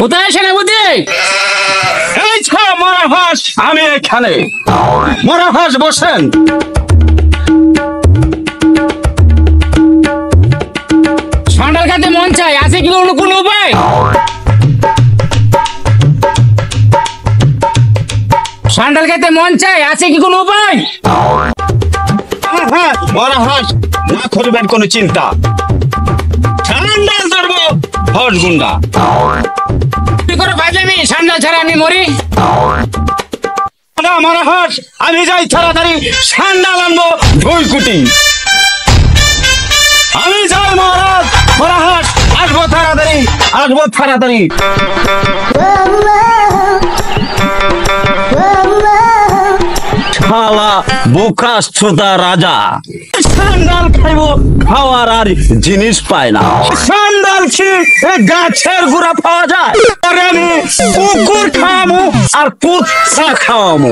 কোথায় সেনাপতি? এই মরা হাঁস, আমি এখানে। মরা হাঁস বসেন। সন্ডাল খাতে মন চাই, আছে কি কোন উপায়? সন্ডাল খাতে মন চাই, আছে কি কোন উপায়? হ্যাঁ, মরা হাঁস না করবেন কোনো চিন্তা। সান্ডাল ধরবো হট গুন্ডা। কি করে ভাইজামি? সান্ডাল ছাড়া আমি মরি। না মরা হাঁস, আমি যাই তাড়াতাড়ি সান্ডাল আনবো 2 কোটি। আমি যাই মহারাজ। মরা হাঁস আসবো তাড়াতাড়ি, আসবো তাড়াতাড়ি। শালা বোকা ছোটা রাজা, সান্ডাল খাইবো, খাওয়ার আর জিনিস পায় না। সান্ডাল খেয়ে গাছের গুড়া পাওয়া যায়। আমি কুকুর খাওয়ামো আর কুত্তা খাওয়ামো।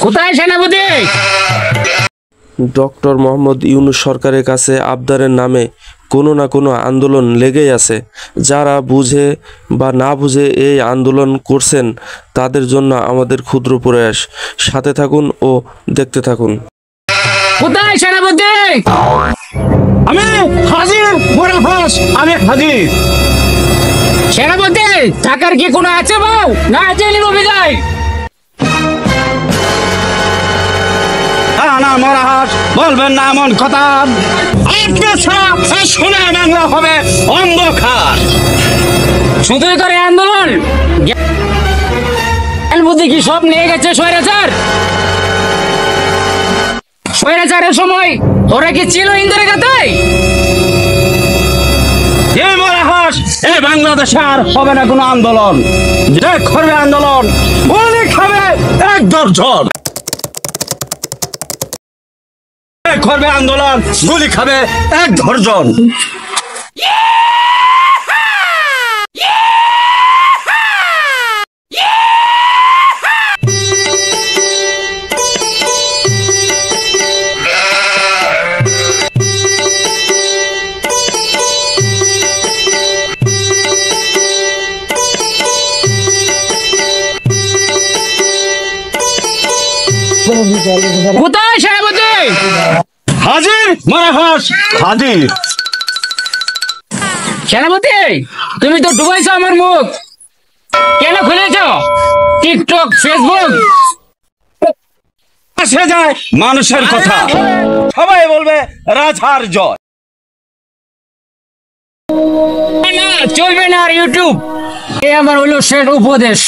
কোথায় সেনাপতি? ডক্টর মোহাম্মদ ইউনূস সরকারের কাছে আবদারের নামে কোনো না কোনো আন্দোলন লেগেই আছে। যারা বুঝে বা না বুঝে এই আন্দোলন করছেন তাদের জন্য আমাদের ক্ষুদ্র প্রয়াস। সাথে থাকুন ও দেখতে থাকুন। কোথায় সেনাপতি? আমি হাজির মরা হাঁস, আমি হাজির। সেনাপতি টাকার কি কোনো আছে বউ? না আছে নিব বিদায়। না মরা হাঁস, বলবেন না এমন কথা। আজকে সোনা বাংলা হবে অন্ধকার। শুধুই করে আন্দোলন, বুদ্ধি কি সব নিয়ে গেছে স্বৈরাচার? স্বৈরাচারের সময় ওরা কি ছিল ইন্দ্রের কাতায়? এই মরা হাঁস, এই বাংলাদেশে আর হবে না কোনো আন্দোলন। যে করবে আন্দোলন গুলি খাবে 1 দর্জন। করবে আন্দোলন গুলি খাবে 1 দর্জন। কোথায় সেনাপতি? হাজির মরা হাঁস, হাজির। সেনাপতি তুমি তো ডুবাইছো আমার মুখ, কেন খুলেছ? টিকটক, ফেসবুক আসে যায় মানুষের কথা, সবাই বলবে রাজার জয়। না, চলবে না আর ইউটিউব। এ আমার হলো শেষ উপদেশ।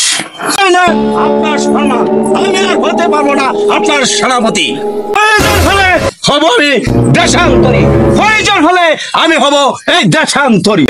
আপনার সম্মান, আমি আর হতে পারবো না আপনার সেনাপতি। প্রয়োজন হলে হব আমি দেশান্তরী, প্রয়োজন হলে আমি হব এই দেশান্তরী।